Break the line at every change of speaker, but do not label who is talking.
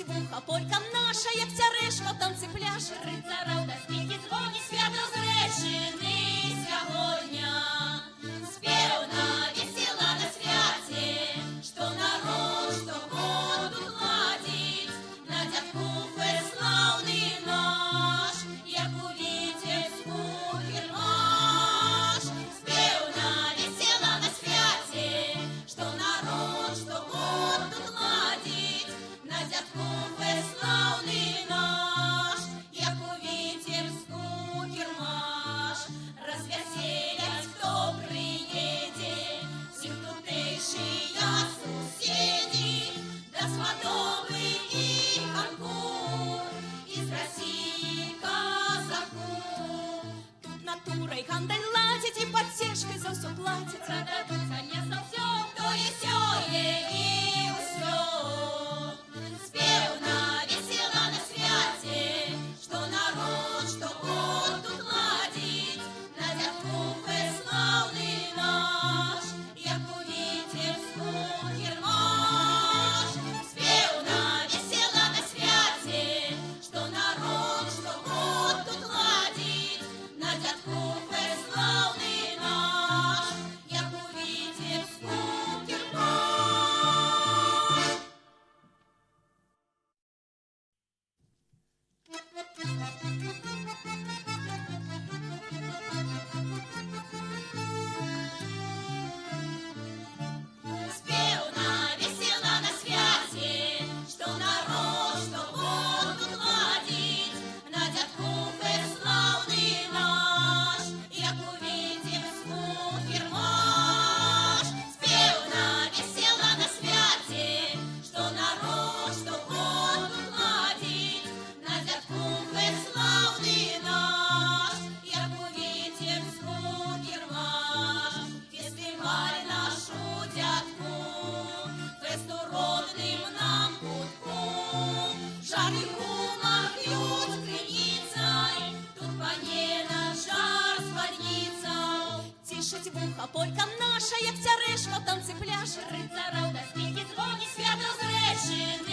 Вуха, полька наша, як цярешка в танці пляше.
Рицарів та співки дзвоні, свято зречений сьогодня. Співна, весела на святі, що народ, що воду гладить, на дядку славний наш, як у Вітебську фірмаш. Співна, весела на святі, що народ, що воду гладить, на дядку славный наш, як у Витебску кермаш. Развеселять, кто приедет, всех тутейшие соседи, да сватовы и конкур, из России казаку.
Тут натурой хандаль ладить и подтяжкой за все платит.
Продадутся не совсем, то веселее и усё. Спевна, весела на святе, что народ, что год тут ладит, на дядку славный наш, як у Витебску кермаш. Спевна, весела на святе, что народ, что год тут ладит, на дядку славный наш, як у Витебску кермаш. Спевна, весела на святе, что народ, что год тут ладит, на дядку славный наш, як у Витебску кермаш. Спевна, весела на святе, что народ, что год тут ладит, на дядку славный наш, як у Витебску кермаш. Фестиваль нашу дядку, фесту родным нам кутку, жар и гумор пьют криницей, тут понена жар с больницей.
Тішить вуха, полька наша, як цярешка в танці пляше.
Рицарів та співки дзвоні, свято зречений